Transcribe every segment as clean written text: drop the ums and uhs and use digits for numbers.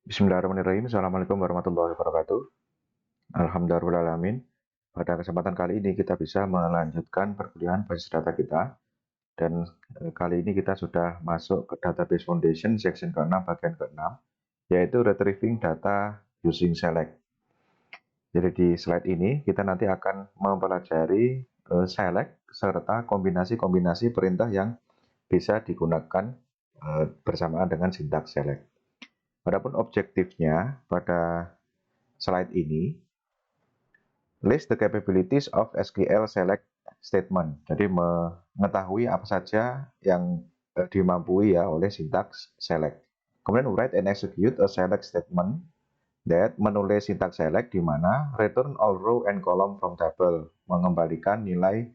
Bismillahirrahmanirrahim. Assalamualaikum warahmatullahi wabarakatuh. Alhamdulillahirrahmanirrahim. Pada kesempatan kali ini kita bisa melanjutkan perkuliahan basis data kita. Dan kali ini kita sudah masuk ke Database Foundation section ke-6 bagian ke-6, yaitu Retrieving Data Using Select. Jadi di slide ini kita nanti akan mempelajari select serta kombinasi-kombinasi perintah yang bisa digunakan bersamaan dengan sintaks select. Adapun objektifnya pada slide ini, list the capabilities of SQL select statement. Jadi mengetahui apa saja yang dimampui ya oleh sintaks select. Kemudian write and execute a select statement that menulis sintaks select di mana return all row and column from table, mengembalikan nilai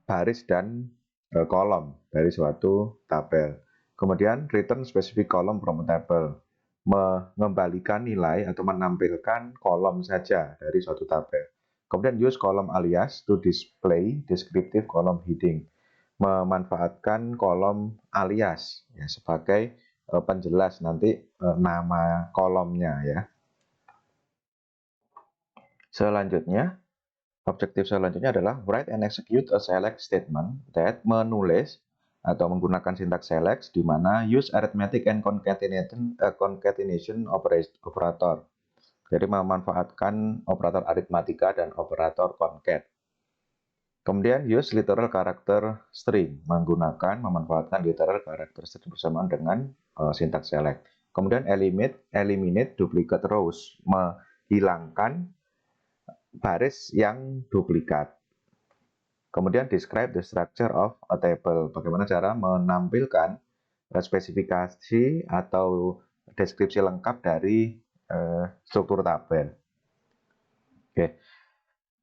baris dan kolom dari suatu tabel. Kemudian return specific column from a table, mengembalikan nilai atau menampilkan kolom saja dari suatu tabel. Kemudian use kolom alias to display descriptive column heading, memanfaatkan kolom alias ya, sebagai penjelas nanti nama kolomnya ya. Selanjutnya, objektif selanjutnya adalah write and execute a select statement that menulis atau menggunakan sintaks select di mana use arithmetic and concatenation operator. Jadi memanfaatkan operator aritmatika dan operator concat. Kemudian use literal character string, memanfaatkan literal character string bersamaan dengan sintaks select. Kemudian eliminate duplicate rows, menghilangkan baris yang duplikat. Kemudian describe the structure of a table. Bagaimana cara menampilkan spesifikasi atau deskripsi lengkap dari struktur tabel. Oke,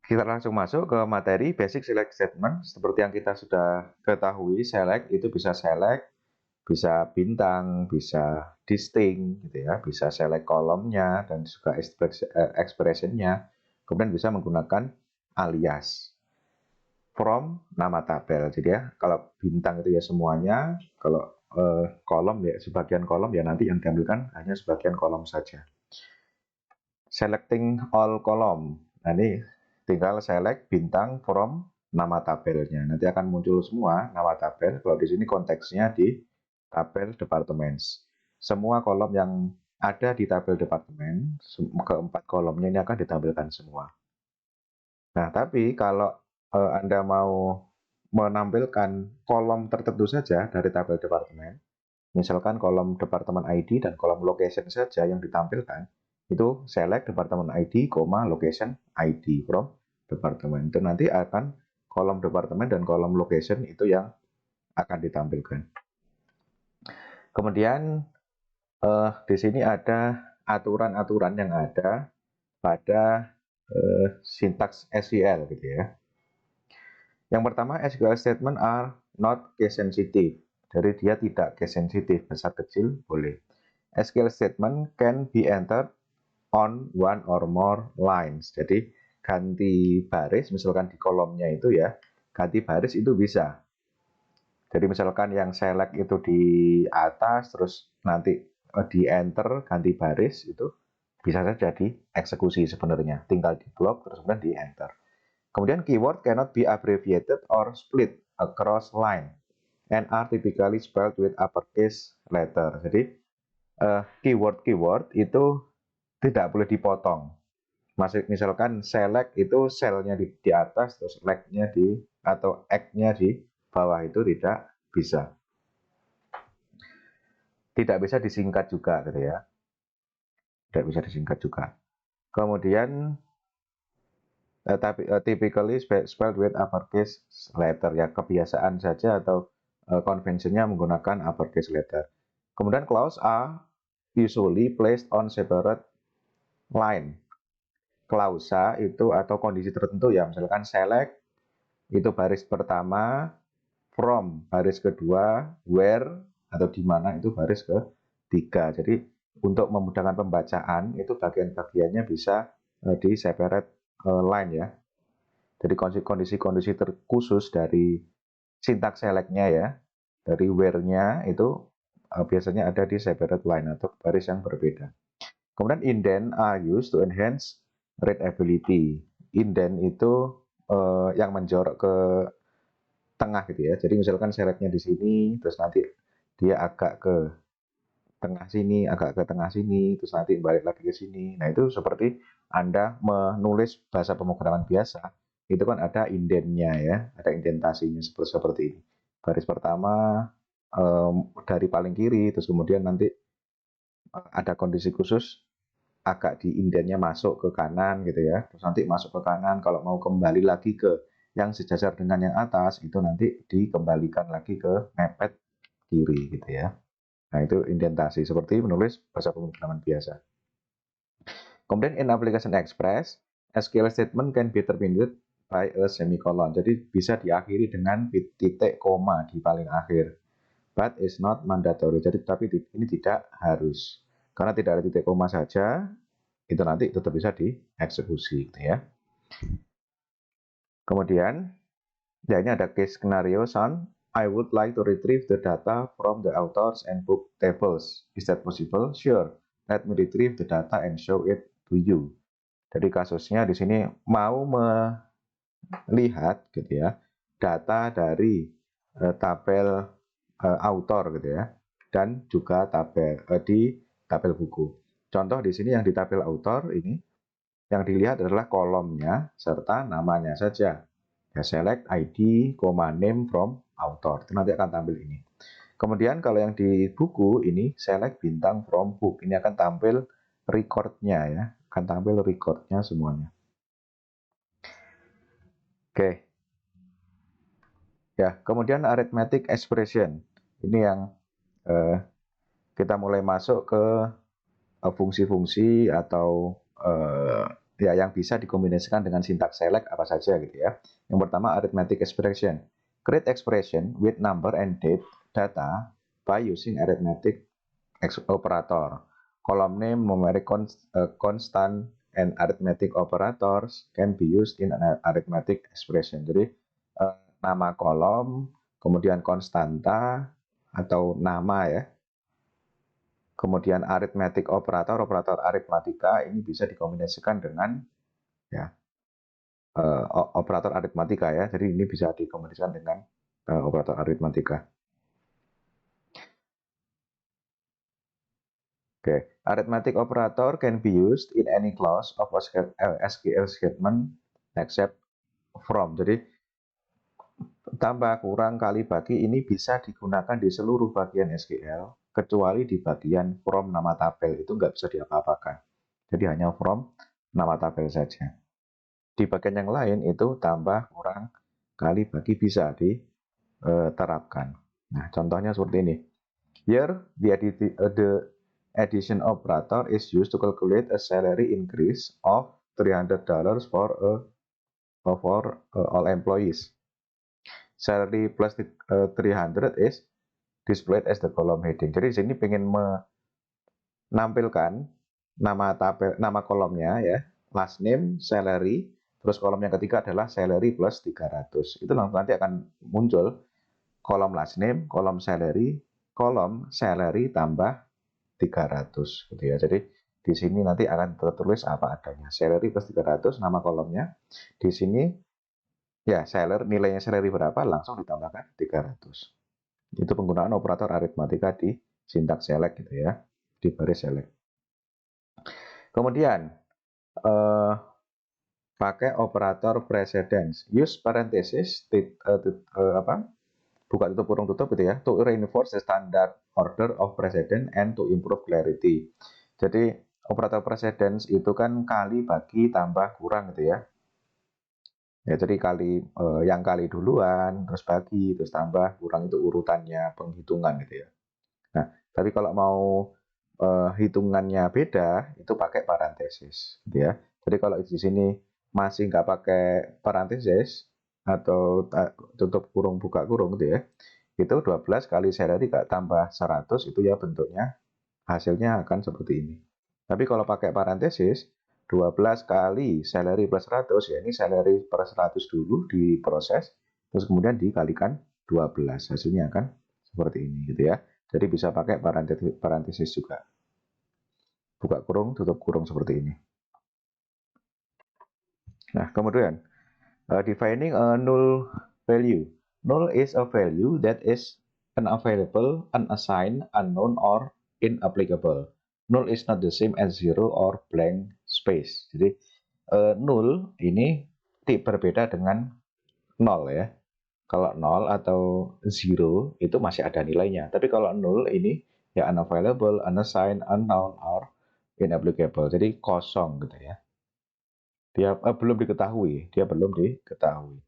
kita langsung masuk ke materi basic select statement. Seperti yang kita sudah ketahui, select itu bisa select, bisa bintang, bisa distinct, gitu ya, bisa select kolomnya dan juga expressionnya. Kemudian bisa menggunakan alias. From nama tabel. Jadi ya, kalau bintang itu ya semuanya, kalau kolom ya sebagian kolom ya nanti yang diambilkan hanya sebagian kolom saja. Selecting all column. Nah ini tinggal select bintang from nama tabelnya. Nanti akan muncul semua nama tabel. Kalau di sini konteksnya di tabel departments. Semua kolom yang ada di tabel departemen, keempat kolomnya ini akan ditampilkan semua. Nah, tapi kalau Anda mau menampilkan kolom tertentu saja dari tabel departemen, misalkan kolom departemen ID dan kolom location saja yang ditampilkan, itu select departemen ID, location ID from departemen. Itu nanti akan kolom departemen dan kolom location itu yang akan ditampilkan. Kemudian di sini ada aturan-aturan yang ada pada sintaks SQL gitu ya. Yang pertama, SQL statement are not case sensitive. Jadi dia tidak case sensitive, besar kecil boleh. SQL statement can be entered on one or more lines. Jadi ganti baris, misalkan di kolomnya itu ya, ganti baris itu bisa. Jadi misalkan yang select itu di atas, terus nanti di enter ganti baris itu bisa saja dieksekusi sebenarnya. Tinggal di blok terus kemudian di enter. Kemudian keyword cannot be abbreviated or split across line and are typically spelled with uppercase letter. Jadi keyword-keyword itu tidak boleh dipotong. Misalkan select itu selnya di atas, terus like-nya di atau egg-nya di bawah itu tidak bisa. Tidak bisa disingkat juga gitu ya. Tidak bisa disingkat juga. Kemudian typically spelled with uppercase letter ya, kebiasaan saja atau conventionnya menggunakan uppercase letter. Kemudian clause are usually placed on separate line. Klausa itu atau kondisi tertentu ya, misalkan select itu baris pertama, from baris kedua, where atau di mana itu baris ketiga. Jadi untuk memudahkan pembacaan itu bagian-bagiannya bisa di separate line ya. Jadi kondisi-kondisi terkhusus dari sintaks select-nya ya, dari where-nya itu biasanya ada di separate line atau baris yang berbeda. Kemudian indent are used to enhance readability. Indent itu yang menjorok ke tengah gitu ya. Jadi misalkan seletnya di sini, terus nanti dia agak ke tengah sini, agak ke tengah sini, terus nanti balik lagi ke sini. Nah itu seperti Anda menulis bahasa pemrograman biasa, itu kan ada indentnya ya, ada indentasinya seperti ini. Baris pertama dari paling kiri, terus kemudian nanti ada kondisi khusus agak di indentnya masuk ke kanan gitu ya, terus nanti masuk ke kanan, kalau mau kembali lagi ke yang sejajar dengan yang atas itu nanti dikembalikan lagi ke mepet kiri gitu ya. Nah itu indentasi seperti menulis bahasa pemrograman biasa. Kemudian in application express, SQL statement can be terminated by a semicolon. Jadi bisa diakhiri dengan titik koma di paling akhir. But is not mandatory. Jadi tapi ini tidak harus. Karena tidak ada titik koma saja, itu nanti tetap bisa dieksekusi gitu ya. Kemudian ya ini ada case scenario son. I would like to retrieve the data from the authors and book tables. Is that possible? Sure. Let me retrieve the data and show it to you. Jadi kasusnya di sini mau melihat gitu ya data dari tabel author gitu ya dan juga tabel di tabel buku. Contoh di sini yang di tabel author ini yang dilihat adalah kolomnya serta namanya saja. Ya, select ID, name from author. Itu nanti akan tampil ini. Kemudian kalau yang di buku ini select bintang from book. Ini akan tampil recordnya ya. Akan tampil recordnya semuanya. Oke. Ya, kemudian arithmetic expression. Ini yang kita mulai masuk ke fungsi-fungsi atau ya yang bisa dikombinasikan dengan sintaks select apa saja gitu ya. Yang pertama arithmetic expression. Create expression with number and date data by using arithmetic operator. Column name, numeric constant, and arithmetic operators can be used in an arithmetic expression. Jadi nama kolom, kemudian konstanta atau nama ya, kemudian arithmetic operator, operator aritmatika ini bisa dikombinasikan dengan ya operator aritmatika ya. Jadi ini bisa dikombinasikan dengan operator aritmatika. Oke, arithmetic operator can be used in any clause of SQL statement except from. Jadi tambah kurang kali bagi ini bisa digunakan di seluruh bagian SQL kecuali di bagian from nama tabel itu nggak bisa diapa-apakan. Jadi hanya from nama tabel saja. Di bagian yang lain itu tambah kurang kali bagi bisa diterapkan. Nah, contohnya seperti ini. Here, the addition operator is used to calculate a salary increase of $300 for all employees. Salary plus 300 is displayed as the column heading. Jadi di sini pengen menampilkan nama kolomnya ya, last name, salary, terus kolom yang ketiga adalah salary plus 300. Itu nanti akan muncul kolom last name, kolom salary tambah 300 gitu ya. Jadi di sini nanti akan tertulis apa adanya. Salary plus 300 nama kolomnya. Di sini ya nilainya salary berapa langsung ditambahkan 300. Itu penggunaan operator aritmatika di sintaks select gitu ya. Di baris select. Kemudian pakai operator precedence. Use parenthesis buka tutup kurung tutup gitu ya, to reinforce the standard order of precedence and to improve clarity. Jadi operator precedence itu kan kali bagi tambah kurang gitu ya. Ya jadi yang kali duluan, terus bagi, terus tambah kurang itu urutannya penghitungan gitu ya. Nah, tapi kalau mau hitungannya beda, itu pakai parenthesis gitu ya. Jadi kalau di sini masih nggak pakai parenthesis atau tutup kurung buka kurung gitu ya, itu 12 kali salary tambah 100 itu ya bentuknya hasilnya akan seperti ini. Tapi kalau pakai parenthesis 12 kali salary plus 100 ya ini salary per 100 dulu diproses terus kemudian dikalikan 12 hasilnya akan seperti ini gitu ya. Jadi bisa pakai parenthesis juga. Buka kurung, tutup kurung seperti ini. Nah, kemudian defining a null value. Null is a value that is unavailable, unassigned, unknown, or inapplicable. Null is not the same as zero or blank space. Jadi null ini berbeda dengan nol ya. Kalau nol atau zero itu masih ada nilainya. Tapi kalau null ini ya unavailable, unassigned, unknown, or inapplicable. Jadi kosong gitu ya. Dia belum diketahui, dia belum diketahui.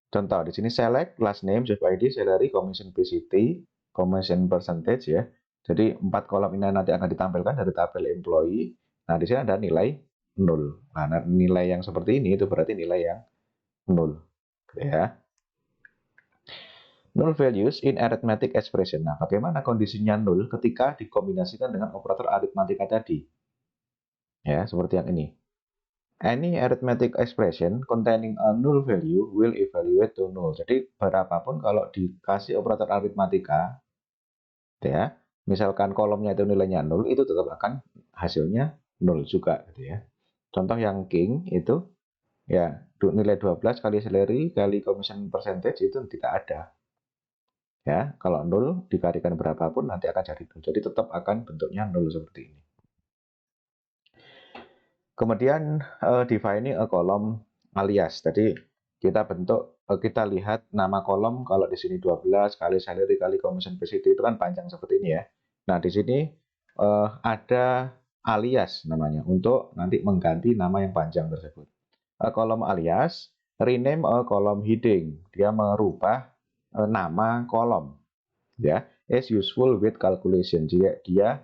Contoh di sini select last name, job ID, salary, commission PCT, commission percentage ya. Jadi 4 kolom ini nanti akan ditampilkan dari tabel employee. Nah, di sini ada nilai 0. Nah, nilai yang seperti ini itu berarti nilai yang 0 ya. Null values in arithmetic expression. Nah, bagaimana kondisinya 0 ketika dikombinasikan dengan operator aritmatika tadi? Ya, seperti yang ini. Any arithmetic expression containing a null value will evaluate to null. Jadi berapapun kalau dikasih operator aritmatika, ya, misalkan kolomnya itu nilainya 0, itu tetap akan hasilnya 0 juga, gitu ya. Contoh yang king itu, ya nilai 12 kali salary kali commission percentage itu tidak ada. Ya, kalau 0 dikalikan berapapun nanti akan jadi 0. Jadi tetap akan bentuknya 0 seperti ini. Kemudian defining a column alias. Jadi kita lihat nama kolom kalau di sini 12 kali salary kali commission PCT itu kan panjang seperti ini ya. Nah, di sini ada alias namanya untuk nanti mengganti nama yang panjang tersebut. Kolom alias rename a column heading. Dia merubah nama kolom ya. Is useful with calculation. Dia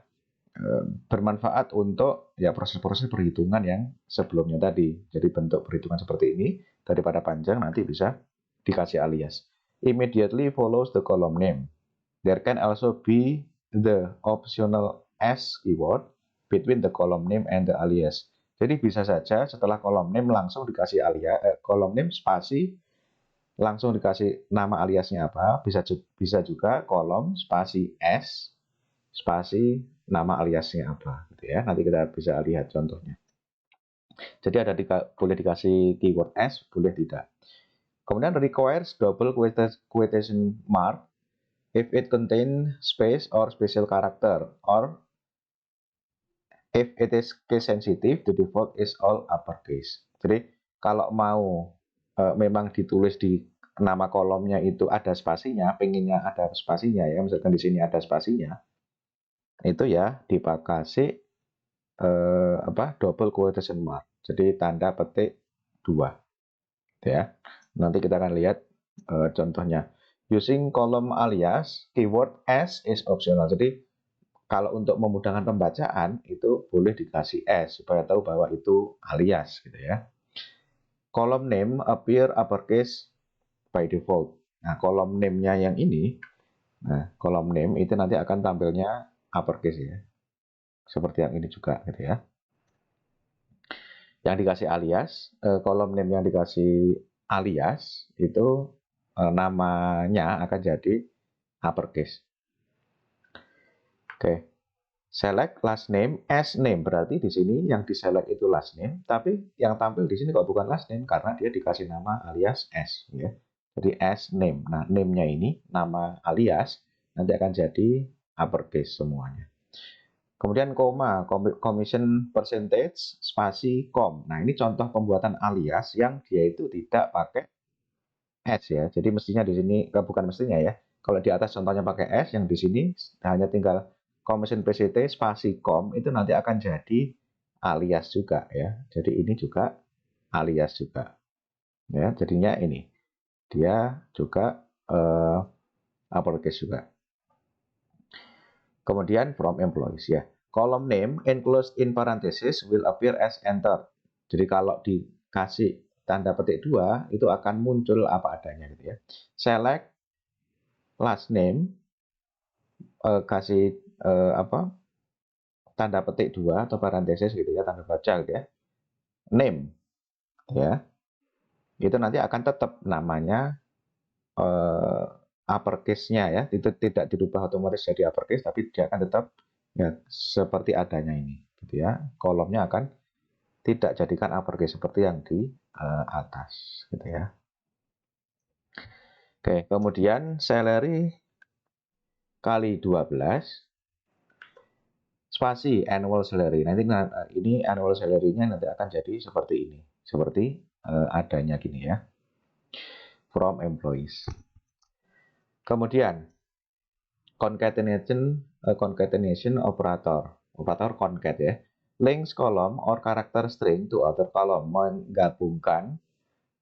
bermanfaat untuk ya proses-proses perhitungan yang sebelumnya tadi. Jadi bentuk perhitungan seperti ini daripada panjang nanti bisa dikasih alias. Immediately follows the column name. There can also be the optional s keyword between the column name and the alias. Jadi bisa saja setelah column name langsung dikasih alias, column name spasi langsung dikasih nama aliasnya apa. Bisa juga kolom spasi s spasi nama aliasnya apa gitu ya. Nanti kita bisa lihat contohnya. Jadi ada boleh dikasih keyword s, boleh tidak. Kemudian requires double quotation mark if it contain space or special character, or if it is case sensitive, the default is all uppercase. Jadi kalau mau memang ditulis di nama kolomnya itu ada spasinya, pengennya ada spasinya ya, misalkan di sini ada spasinya, itu ya dipakasi double quotation mark. Jadi tanda petik 2. Ya. Nanti kita akan lihat contohnya. Using column alias, keyword s is optional. Jadi kalau untuk memudahkan pembacaan itu boleh dikasih s supaya tahu bahwa itu alias gitu ya. Column name appear uppercase by default. Nah, column name-nya yang ini, nah, column name itu nanti akan tampilnya uppercase ya. Seperti yang ini juga gitu ya. Yang dikasih alias, kolom name yang dikasih alias itu namanya akan jadi uppercase. Oke. Select last name as name, berarti di sini yang diselect itu last name, tapi yang tampil di sini kok bukan last name karena dia dikasih nama alias s ya. Jadi as name. Nah, name-nya ini nama alias nanti akan jadi uppercase semuanya. Kemudian koma, commission percentage, spasi, com. Nah, ini contoh pembuatan alias yang dia itu tidak pakai S ya. Jadi mestinya di sini, bukan mestinya ya. Kalau di atas contohnya pakai S, yang di sini hanya tinggal commission PCT, spasi, com, itu nanti akan jadi alias juga ya. Jadi ini juga alias juga. Ya, jadinya ini. Dia juga uppercase juga. Kemudian from employees ya. Column name enclosed in parenthesis will appear as entered. Jadi kalau dikasih tanda petik 2 itu akan muncul apa adanya gitu ya. Select last name kasih tanda petik 2 atau parenthesis gitu ya, tanda baca gitu ya. Name ya. Itu nanti akan tetap namanya uppercase-nya ya, itu tidak dirubah otomatis jadi uppercase, tapi dia akan tetap ya seperti adanya ini, gitu ya. Kolomnya akan tidak jadikan uppercase seperti yang di atas, gitu ya. Oke, kemudian salary kali 12 spasi annual salary. Nanti ini annual salary-nya nanti akan jadi seperti ini, seperti adanya gini ya, from employees. Kemudian concatenation operator concat ya, links column or character string to other column, menggabungkan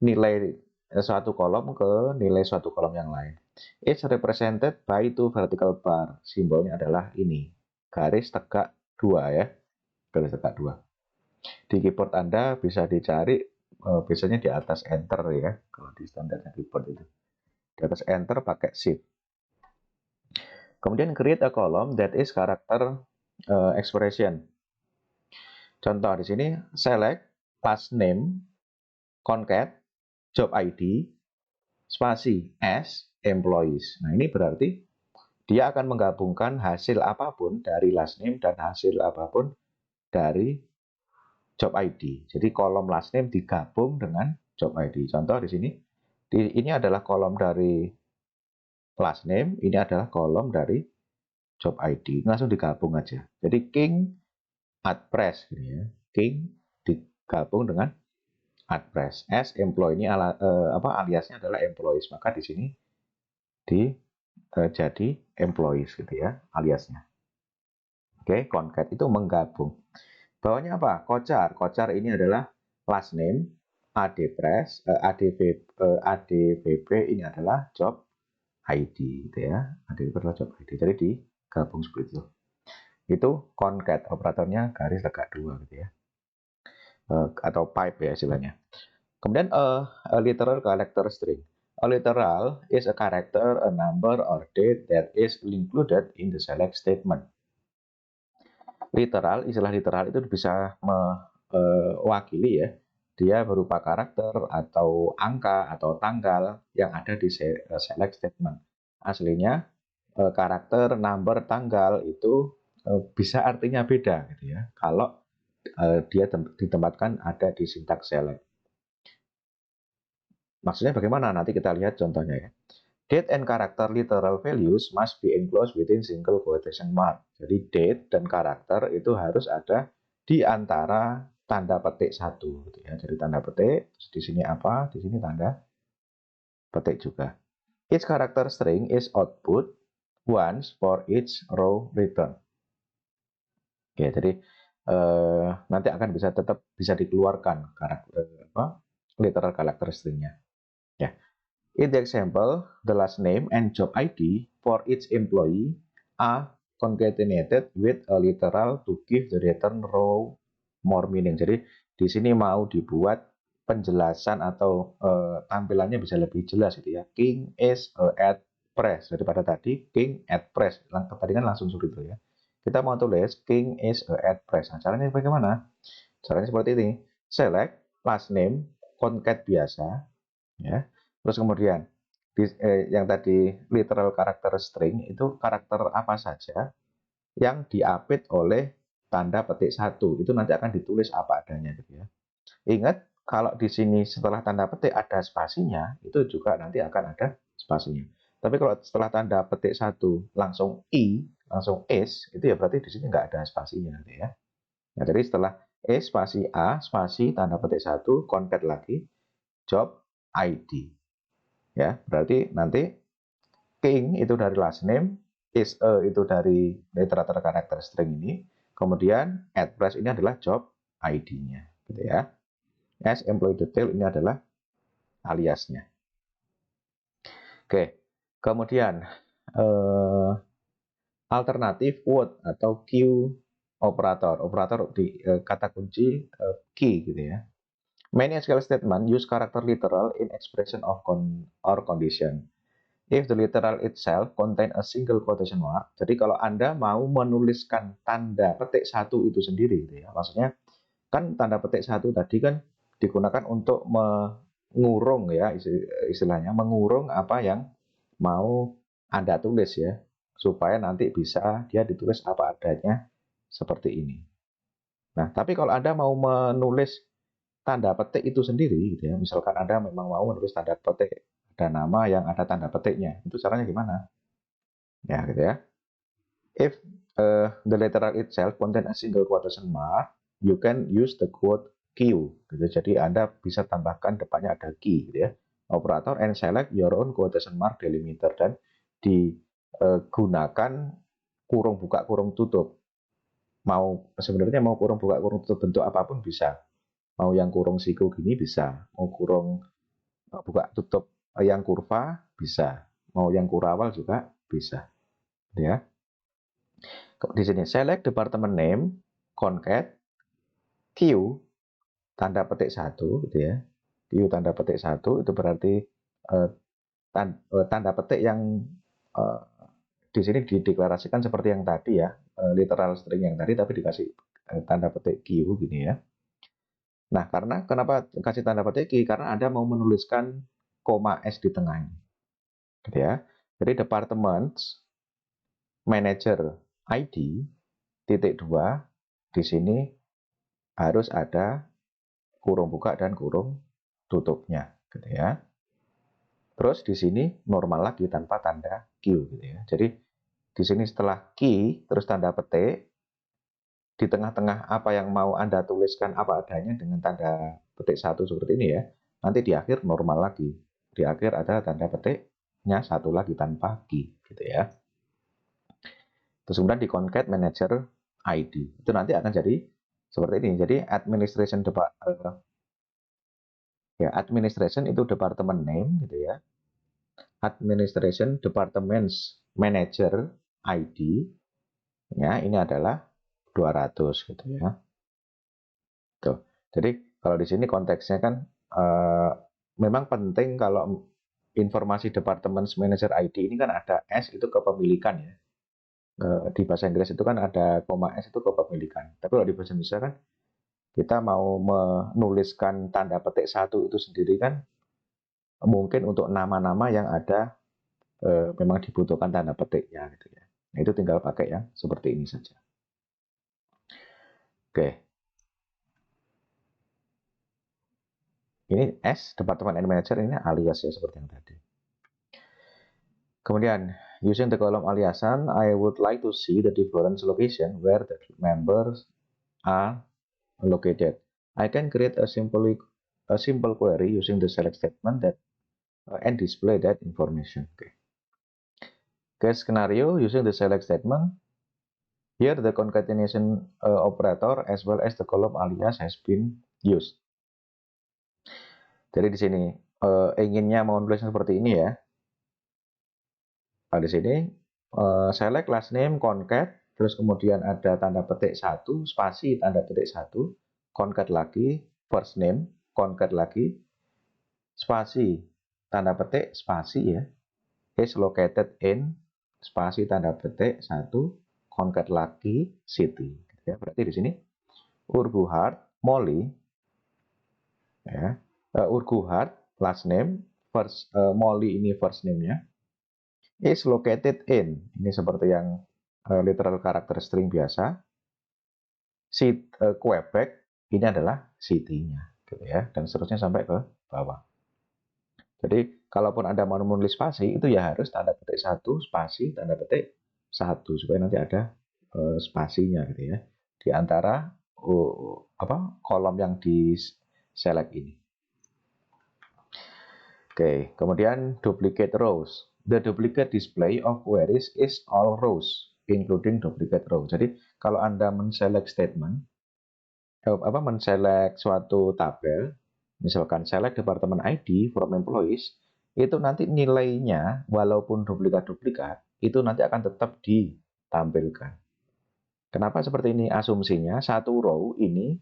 nilai suatu kolom ke nilai suatu kolom yang lain. It's represented by two vertical bar. Simbolnya adalah ini, garis tegak 2 ya, garis tegak 2. Di keyboard Anda bisa dicari biasanya di atas enter ya, kalau di standarnya keyboard itu. Di atas enter pakai shift. Kemudian create a column that is character expression. Contoh di sini select last name concat job ID spasi S employees. Nah, ini berarti dia akan menggabungkan hasil apapun dari last name dan hasil apapun dari job ID. Jadi kolom last name digabung dengan job ID. Contoh di sini, ini adalah kolom dari last name, ini adalah kolom dari job ID. Langsung digabung aja. Jadi King Adpress gini ya. King digabung dengan Adpress. S employee ini aliasnya adalah employees. Maka di sini jadi employees gitu ya aliasnya. Oke, concat itu menggabung. Bawahnya apa? Kocar. Kocar ini adalah last name, ADVP ini adalah job ID gitu ya. ADVP adalah job ID. Jadi digabung seperti itu. Itu concat, operatornya garis tegak 2 gitu ya. Atau pipe ya istilahnya. Kemudian a literal character string. A literal is a character, a number, or date that is included in the select statement. Literal, istilah literal itu bisa mewakili ya, dia berupa karakter atau angka atau tanggal yang ada di select statement. Aslinya karakter, number, tanggal itu bisa artinya beda gitu ya, kalau dia ditempatkan ada di sintaks select. Maksudnya bagaimana? Nanti kita lihat contohnya ya. Date and character literal values must be enclosed within single quotation mark. Jadi date dan karakter itu harus ada di antara tanda petik satu, gitu ya. Jadi tanda petik, di sini apa? Di sini tanda petik juga. Each character string is output once for each row return. Oke, jadi nanti akan tetap bisa dikeluarkan literal character stringnya. Ya. In the example, the last name and job ID for each employee are concatenated with a literal to give the return row more meaning. Jadi di sini mau dibuat penjelasan atau tampilannya bisa lebih jelas gitu ya. King is at press daripada tadi King at press. Tadi kan langsung seperti itu ya. Kita mau tulis King is at press. Nah, caranya bagaimana? Caranya seperti ini. Select last name concat biasa ya. Terus kemudian yang tadi literal character string itu karakter apa saja yang diapit oleh tanda petik satu, itu nanti akan ditulis apa adanya gitu ya. Ingat kalau di sini setelah tanda petik ada spasinya, itu juga nanti akan ada spasinya. Tapi kalau setelah tanda petik satu langsung langsung is, itu ya berarti di sini nggak ada spasinya nanti ya. Nah, jadi setelah spasi A, spasi tanda petik satu, concat lagi, job ID. Ya, berarti nanti King itu dari last name, is itu dari literature character string ini, kemudian address ini adalah job ID-nya, gitu ya. As employee detail ini adalah aliasnya. Oke, kemudian alternatif word atau Q operator di kata kunci key gitu ya. Many SQL statement use character literal in expression of or condition. If the literal itself contain a single quotation mark, jadi kalau Anda mau menuliskan tanda petik satu itu sendiri, gitu ya, maksudnya kan tanda petik satu tadi kan digunakan untuk mengurung ya istilahnya, mengurung apa yang mau Anda tulis ya, supaya nanti bisa dia ditulis apa adanya seperti ini. Nah, tapi kalau Anda mau menulis tanda petik itu sendiri gitu ya, misalkan Anda memang mau menulis tanda petik ada nama yang ada tanda petiknya, itu caranya gimana? Ya, gitu ya. If the literal itself contain a single quotation mark, you can use the quote Q. Gitu. Jadi Anda bisa tambahkan depannya ada Q, gitu ya. Operator and select your own quotation mark delimiter dan digunakan kurung buka kurung tutup. Sebenarnya mau kurung buka kurung tutup bentuk apapun bisa. Mau yang kurung siku gini bisa, mau kurung buka tutup yang kurva bisa, mau yang kurawal juga bisa, ya. Di sini select department name, concat, Q, tanda petik 1, gitu ya. Q tanda petik 1 itu berarti tanda petik yang uh, di sini dideklarasikan seperti yang tadi ya, literal string yang tadi tapi dikasih tanda petik Q gini ya. Nah, kenapa kasih tanda petik Q? Karena Anda mau menuliskan koma S di tengah ini. Gitu ya. Jadi department manager ID titik 2 di sini harus ada kurung buka dan kurung tutupnya, gitu ya. Terus di sini normal lagi tanpa tanda Q, gitu ya. Jadi di sini setelah key terus tanda petik, di tengah-tengah apa yang mau Anda tuliskan apa adanya dengan tanda petik 1 seperti ini ya. Nanti di akhir normal lagi. Di akhir ada tanda petiknya 1 lagi tanpa key, gitu ya. Terus kemudian di concat manager ID. Itu nanti akan jadi seperti ini. Jadi administration itu department name gitu ya. Administration departments manager ID ya ini adalah 200 gitu ya. Tuh. Jadi kalau di sini konteksnya kan memang penting kalau informasi department manager ID ini kan ada S itu kepemilikan ya. Di bahasa Inggris itu kan ada koma S itu kepemilikan. Tapi kalau di bahasa Indonesia kan kita mau menuliskan tanda petik 1 itu sendiri kan mungkin untuk nama-nama yang ada memang dibutuhkan tanda petiknya gitu ya. Nah, itu tinggal pakai yang seperti ini saja. Oke. Ini S, Department and Manager, ini alias ya seperti yang tadi. Kemudian, using the column aliasan, I would like to see the different location where the members are located. I can create a simple query using the select statement that and display that information. Okay. Case scenario using the select statement. Here the concatenation operator as well as the column alias has been used. Jadi di sini inginnya mau nulis seperti ini ya. Nah, di sini select last name concat, terus kemudian ada tanda petik 1, spasi tanda petik 1, concat lagi, first name, concat lagi, spasi tanda petik, spasi ya, is located in, spasi tanda petik 1, concat lagi, city. Ya, berarti di sini Urquhart, Molly, ya, Urquhart, last name, Molly ini first name-nya, is located in. Ini seperti yang literal karakter string biasa. Quebec ini adalah city-nya, gitu ya, dan seterusnya sampai ke bawah. Jadi kalaupun Anda mau menulis spasi itu ya harus tanda petik 1 spasi tanda petik 1 supaya nanti ada spasinya gitu ya di antara kolom yang di select ini. Oke, kemudian duplicate rows. The duplicate display of queries is all rows, including duplicate row. Jadi kalau Anda men-select statement, men-select suatu tabel, misalkan select department ID from employees, itu nanti nilainya walaupun duplikat-duplikat, itu nanti akan tetap ditampilkan. Kenapa seperti ini? Asumsinya satu row ini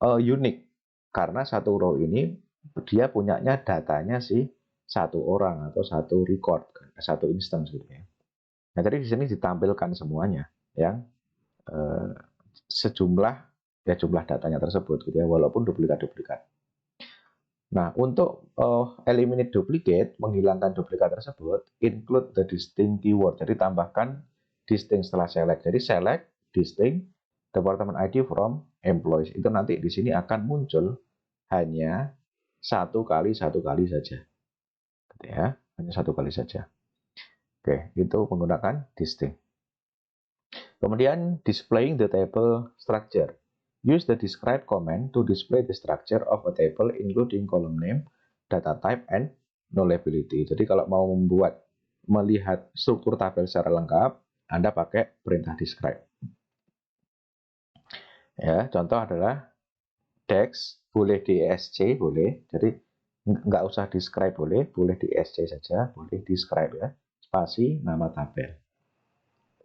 unik, karena satu row ini dia punyanya datanya si satu orang atau satu record, satu instance gitu ya. Nah, jadi di sini ditampilkan semuanya yang sejumlah ya jumlah datanya tersebut gitu ya, walaupun duplikat-duplikat. Nah, untuk eliminate duplicate, menghilangkan duplikat tersebut, include the distinct keyword. Jadi tambahkan distinct setelah select. Jadi select distinct department ID from employees. Itu nanti di sini akan muncul hanya satu kali saja. Gitu ya, hanya satu kali saja. Oke, itu menggunakan distinct. Kemudian displaying the table structure. Use the describe command to display the structure of a table including column name, data type, and nullability. Jadi kalau mau melihat struktur tabel secara lengkap, Anda pakai perintah describe. Ya, contoh adalah dex, boleh di ESC, boleh. Jadi nggak usah describe boleh di ESC saja, boleh describe ya. Spasi nama tabel.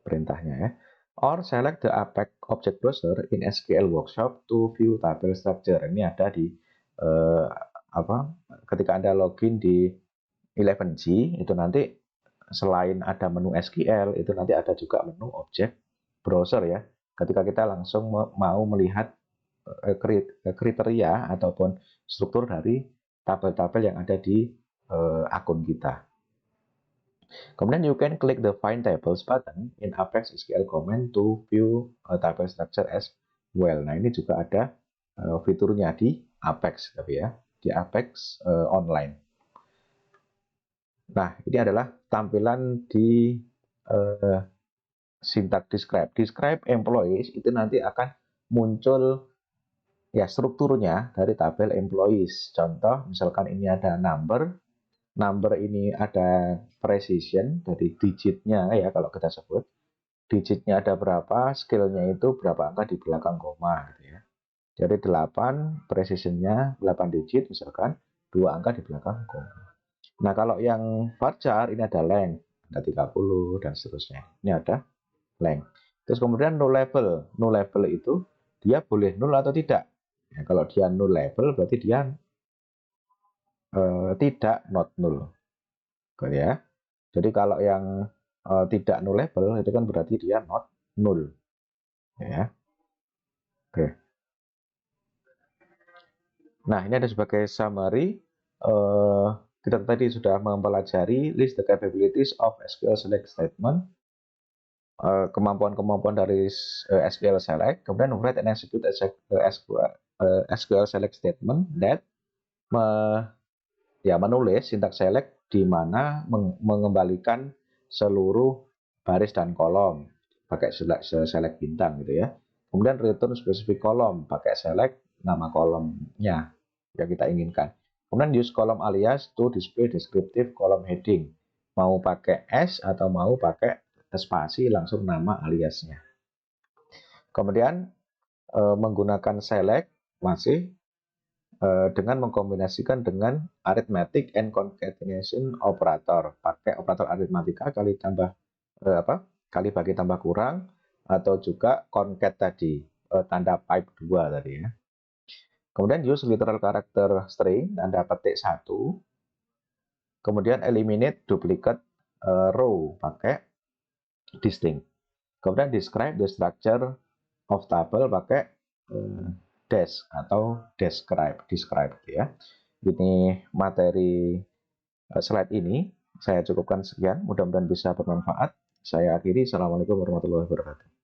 Perintahnya ya. Or select the Apex Object Browser in SQL Workshop to view table structure. Ini ada di ketika Anda login di 11G itu nanti selain ada menu SQL itu nanti ada juga menu Object Browser ya. Ketika kita langsung mau melihat kriteria ataupun struktur dari tabel-tabel yang ada di akun kita. Kemudian you can click the Find Tables button in Apex SQL command to view a table structure as well. Nah, ini juga ada fiturnya di Apex, tapi ya, di Apex online. Nah, ini adalah tampilan di sintak describe. Describe employees itu nanti akan muncul ya strukturnya dari tabel employees. Contoh, misalkan ini ada number ini ada precision dari digitnya ya kalau kita sebut. Digitnya ada berapa, skillnya itu berapa angka di belakang koma gitu ya. Jadi 8, precisionnya 8 digit misalkan, 2 angka di belakang koma. Nah kalau yang varchar ini ada length, ada 30 dan seterusnya. Ini ada length. Terus kemudian null level. Null level itu dia boleh null atau tidak. Ya, kalau dia null level berarti dia tidak not null. Gitu ya. Jadi kalau yang tidak null level itu kan berarti dia not null. Ya. Oke. Nah, ini ada sebagai summary. Kita tadi sudah mempelajari list the capabilities of SQL select statement, kemampuan-kemampuan dari SQL select, kemudian write and execute SQL select statement that menulis sintak select di mana mengembalikan seluruh baris dan kolom pakai select bintang gitu ya. Kemudian return specific column pakai select nama kolomnya yang kita inginkan. Kemudian use column alias to display descriptive column heading. Mau pakai S atau mau pakai spasi langsung nama aliasnya. Kemudian menggunakan select masih dengan mengkombinasikan dengan arithmetic and concatenation operator. Pakai operator aritmatika kali tambah kali bagi tambah kurang atau juga concat tadi tanda pipe 2 tadi ya. Kemudian use literal character string tanda petik 1. Kemudian eliminate duplicate row pakai distinct. Kemudian describe the structure of table pakai dash atau describe ya. Ini materi slide ini saya cukupkan sekian, mudah-mudahan bisa bermanfaat. Saya akhiri, assalamualaikum warahmatullahi wabarakatuh.